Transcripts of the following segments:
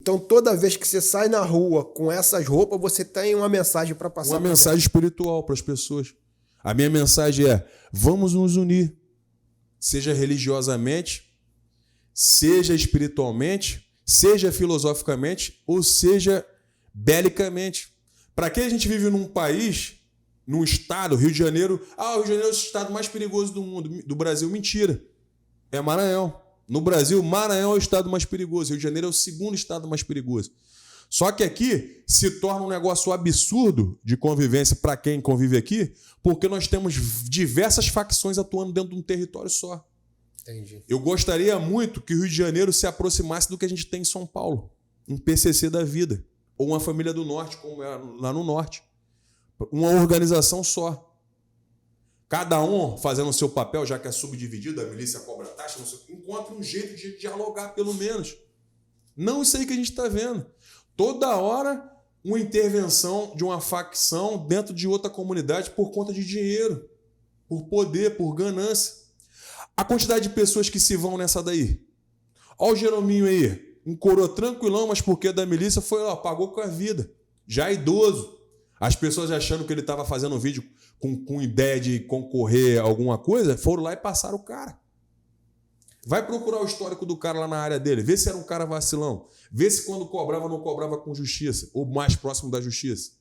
Então, toda vez que você sai na rua com essas roupas, você tem uma mensagem para passar. Uma mensagem espiritual para as pessoas. A minha mensagem é: vamos nos unir. Seja religiosamente, seja espiritualmente, seja filosoficamente ou seja belicamente. Para que a gente vive num país, num estado, Rio de Janeiro... o Rio de Janeiro é o estado mais perigoso do mundo, do Brasil. Mentira. É Maranhão. No Brasil, Maranhão é o estado mais perigoso. Rio de Janeiro é o segundo estado mais perigoso. Só que aqui se torna um negócio absurdo de convivência para quem convive aqui, porque nós temos diversas facções atuando dentro de um território só. Entendi. Eu gostaria muito que o Rio de Janeiro se aproximasse do que a gente tem em São Paulo. Um PCC da vida. Ou uma família do norte, como é lá no norte. Uma organização só. Cada um fazendo o seu papel, já que é subdividido, a milícia cobra taxa, encontra um jeito de dialogar, pelo menos. Não isso aí que a gente está vendo. Toda hora, uma intervenção de uma facção dentro de outra comunidade por conta de dinheiro, por poder, por ganância. A quantidade de pessoas que se vão nessa daí. Olha o Jerominho aí, um coroa tranquilão, mas porque é da milícia, foi lá, pagou com a vida. Já idoso. As pessoas achando que ele estava fazendo um vídeo com ideia de concorrer a alguma coisa, foram lá e passaram o cara. Vai procurar o histórico do cara lá na área dele, vê se era um cara vacilão, vê se quando cobrava não cobrava com justiça, ou mais próximo da justiça.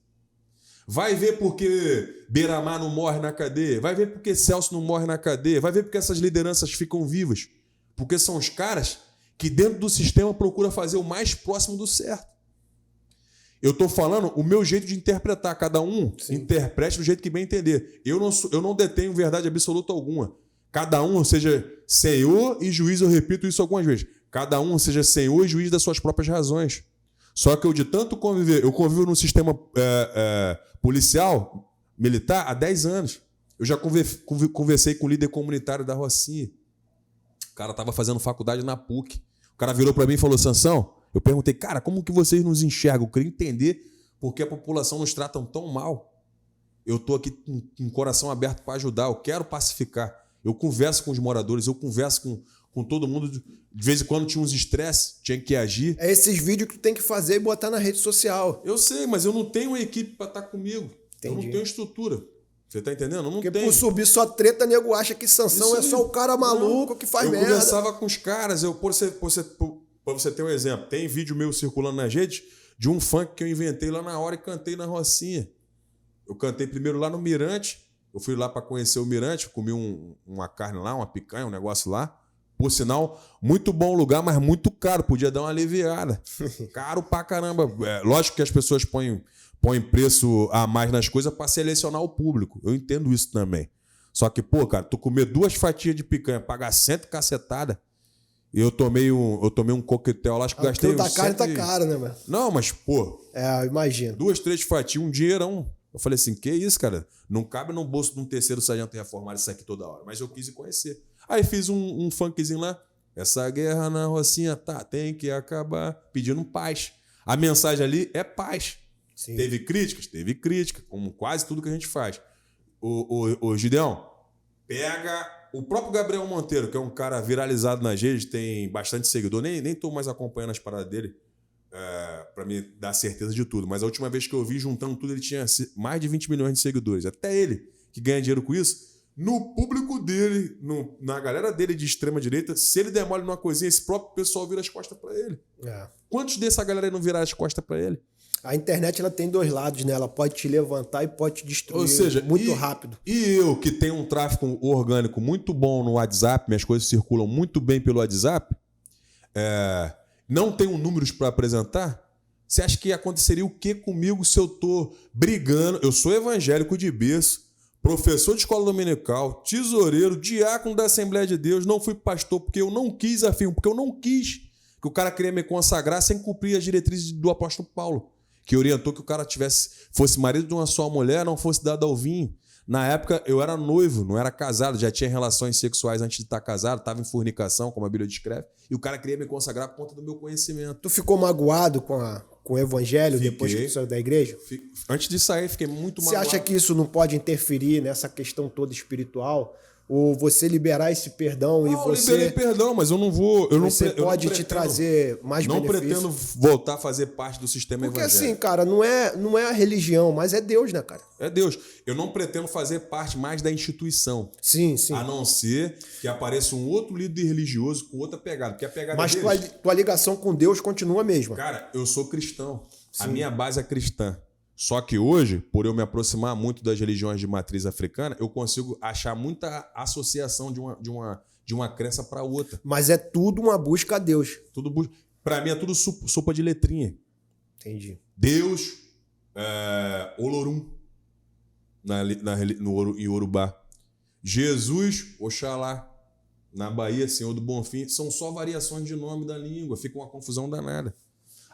Vai ver porque Beiramar não morre na cadeia, vai ver porque Celso não morre na cadeia, vai ver porque essas lideranças ficam vivas, porque são os caras que dentro do sistema procuram fazer o mais próximo do certo. Eu estou falando o meu jeito de interpretar, cada um interprete do jeito que bem entender. Eu não detenho verdade absoluta alguma. Cada um seja senhor e juiz, eu repito isso algumas vezes. Cada um seja senhor e juiz das suas próprias razões. Só que eu de tanto conviver, eu convivo num sistema policial, militar, há 10 anos. Eu já conversei com o líder comunitário da Rocinha. O cara estava fazendo faculdade na PUC. O cara virou para mim e falou: Sansão, eu perguntei, cara, como que vocês nos enxergam? Eu queria entender por que a população nos trata tão mal. Eu estou aqui com o coração aberto para ajudar, eu quero pacificar. Eu converso com os moradores, eu converso com todo mundo. De vez em quando tinha uns estresses, tinha que agir. É esses vídeos que tu tem que fazer e botar na rede social. Eu sei, mas eu não tenho uma equipe para estar comigo. Entendi. Eu não tenho estrutura. Você tá entendendo? Eu não Porque tenho. por subir só treta, nego acha que Sansão é só o cara maluco que faz merda. Eu conversava com os caras, para você ter um exemplo, tem vídeo meu circulando nas redes de um funk que eu inventei lá na hora e cantei na Rocinha. Eu cantei primeiro lá no Mirante, eu fui lá para conhecer o Mirante, comi uma carne lá, uma picanha, um negócio lá. Por sinal, muito bom lugar, mas muito caro, podia dar uma aliviada. Caro pra caramba. Lógico que as pessoas põem preço a mais nas coisas para selecionar o público. Eu entendo isso também. Só que, cara, tu comer 2 fatias de picanha, pagar 100 cacetada, e eu tomei um coquetel lá, acho que gastei... O da carne tá caro, né, mano? Não, mas, imagino. 2, 3 fatias, um dinheirão. Eu falei assim, que isso, cara? Não cabe no bolso de um terceiro sargento reformado isso aqui toda hora. Mas eu quis ir conhecer. Aí fiz um funkzinho lá. Essa guerra na Rocinha, tem que acabar. Pedindo paz. A mensagem ali é paz. Sim. Teve críticas? Teve crítica, como quase tudo que a gente faz. O Gideão, pega o próprio Gabriel Monteiro, que é um cara viralizado nas redes, tem bastante seguidor. Nem tô mais acompanhando as paradas dele para me dar certeza de tudo. Mas a última vez que eu vi, juntando tudo, ele tinha mais de 20 milhões de seguidores. Até ele, que ganha dinheiro com isso, no público dele, na galera dele de extrema-direita, se ele der mole numa coisinha, esse próprio pessoal vira as costas para ele. Quantos dessa galera aí não viraram as costas para ele? A internet ela tem 2 lados, né? Ela pode te levantar e pode te destruir. Ou seja, muito rápido. E eu, que tenho um tráfego orgânico muito bom no WhatsApp, minhas coisas circulam muito bem pelo WhatsApp, não tenho números para apresentar. Você acha que aconteceria o que comigo se eu tô brigando? Eu sou evangélico de berço, professor de escola dominical, tesoureiro, diácono da Assembleia de Deus, não fui pastor porque eu não quis, porque eu não quis que o cara queria me consagrar sem cumprir as diretrizes do apóstolo Paulo, que orientou que o cara fosse marido de uma só mulher, não fosse dado ao vinho. Na época, eu era noivo, não era casado, já tinha relações sexuais antes de estar casado, estava em fornicação, como a Bíblia descreve, e o cara queria me consagrar por conta do meu conhecimento. Tu ficou magoado com o evangelho depois que tu saiu da igreja? Antes de sair, fiquei muito magoado. Você acha que isso não pode interferir nessa questão toda espiritual? Ou você liberar esse perdão e Não, eu liberei você, perdão, mas eu não vou... você pode te trazer mais Não benefícios. pretendo voltar a fazer parte do sistema Porque evangélico. assim, cara, não é a religião, mas é Deus, né, cara? É Deus. Eu não pretendo fazer parte mais da instituição. Sim, sim. A não ser que apareça um outro líder religioso com outra pegada. Porque a pegada Mas deles... tua ligação com Deus continua a mesma. Cara, eu sou cristão. Sim. A minha base é cristã. Só que hoje, por eu me aproximar muito das religiões de matriz africana, eu consigo achar muita associação de uma crença para outra. Mas é tudo uma busca a Deus. Para mim é tudo sopa de letrinha. Entendi. Deus, Olorum, em Urubá. Jesus, Oxalá. Na Bahia, Senhor do Bonfim. São só variações de nome da língua. Fica uma confusão danada.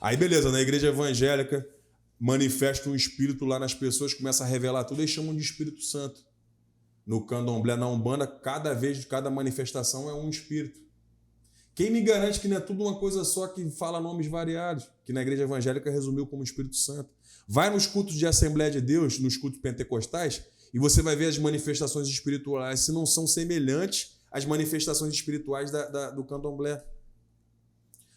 Aí, beleza, na igreja evangélica, manifesta um espírito lá nas pessoas, começa a revelar tudo, eles chamam de Espírito Santo. No candomblé, na Umbanda, cada manifestação é um espírito. Quem me garante que não é tudo uma coisa só que fala nomes variados? Que na igreja evangélica resumiu como Espírito Santo. Vai nos cultos de Assembleia de Deus, nos cultos pentecostais, e você vai ver as manifestações espirituais, se não são semelhantes às manifestações espirituais do candomblé.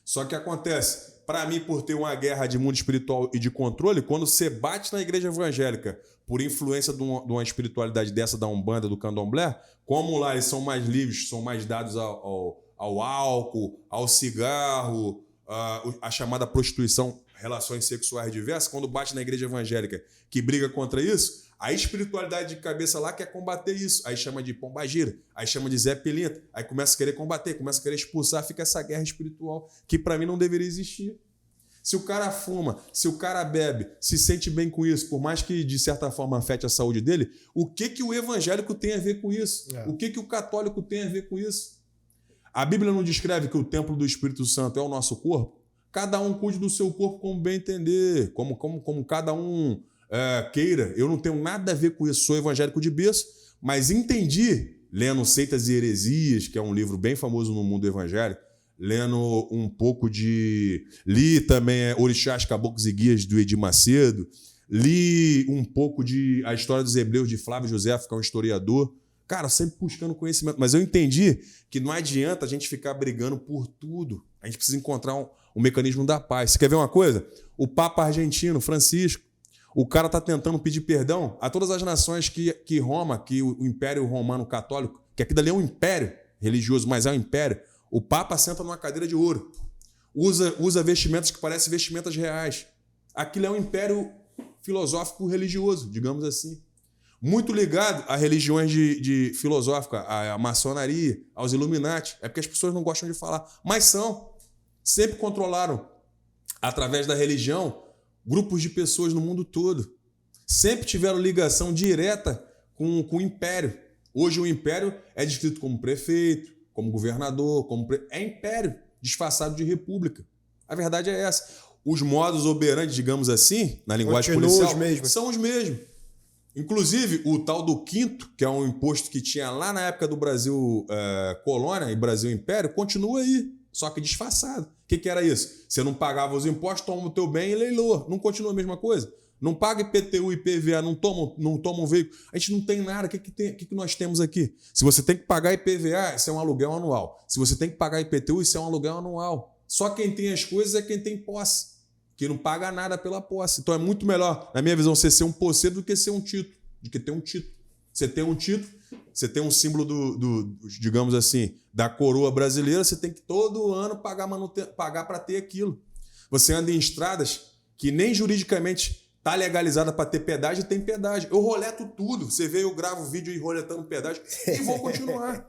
Só que acontece, para mim, por ter uma guerra de mundo espiritual e de controle, quando você bate na igreja evangélica por influência de uma espiritualidade dessa da Umbanda, do Candomblé, como lá eles são mais livres, são mais dados ao álcool, ao cigarro, a chamada prostituição, relações sexuais diversas, quando bate na igreja evangélica que briga contra isso, a espiritualidade de cabeça lá quer combater isso. Aí chama de pombagira, aí chama de Zé Pilintra, aí começa a querer combater, começa a querer expulsar, fica essa guerra espiritual que para mim não deveria existir. Se o cara fuma, se o cara bebe, se sente bem com isso, por mais que de certa forma afete a saúde dele, o que o evangélico tem a ver com isso? O que o católico tem a ver com isso? A Bíblia não descreve que o templo do Espírito Santo é o nosso corpo? Cada um cuide do seu corpo como bem entender, como cada um queira. Eu não tenho nada a ver com isso, sou evangélico de berço, mas entendi, lendo Seitas e Heresias, que é um livro bem famoso no mundo evangélico, lendo um pouco li também Orixás, Caboclos e Guias, do Edir Macedo, li um pouco de A História dos Hebreus, de Flávio José, que é um historiador. Cara, sempre buscando conhecimento. Mas eu entendi que não adianta a gente ficar brigando por tudo. A gente precisa encontrar um mecanismo da paz. Você quer ver uma coisa? O Papa argentino, Francisco, o cara está tentando pedir perdão a todas as nações que Roma, que o Império Romano Católico, que aquilo ali é um império religioso, mas é um império. O Papa senta numa cadeira de ouro. Usa vestimentas que parecem vestimentas reais. Aquilo é um império filosófico religioso, digamos assim. Muito ligado a religiões de filosófica, à maçonaria, aos Illuminati. É porque as pessoas não gostam de falar. Mas são. Sempre controlaram, através da religião, grupos de pessoas no mundo todo. Sempre tiveram ligação direta com o império. Hoje o império é descrito como prefeito, como governador, é império disfarçado de república. A verdade é essa. Os modus operandi, digamos assim, na linguagem policial, são os mesmos. Inclusive, o tal do quinto, que é um imposto que tinha lá na época do Brasil colônia e Brasil império, continua aí, só que disfarçado. O que era isso? Você não pagava os impostos, toma o teu bem e leiloa. Não continua a mesma coisa? Não paga IPTU e IPVA, não toma um veículo. A gente não tem nada. O que nós temos aqui? Se você tem que pagar IPVA, isso é um aluguel anual. Se você tem que pagar IPTU, isso é um aluguel anual. Só quem tem as coisas é quem tem posse, que não paga nada pela posse. Então é muito melhor, na minha visão, você ser um posseiro do que ser um título, do que ter um título. Você tem um título, você tem um símbolo digamos assim, da coroa brasileira, você tem que todo ano pagar para ter aquilo. Você anda em estradas que nem juridicamente está legalizada para ter pedágio, e tem pedágio. Eu roleto tudo. Você vê, eu gravo vídeo e roletando pedágio e vou continuar.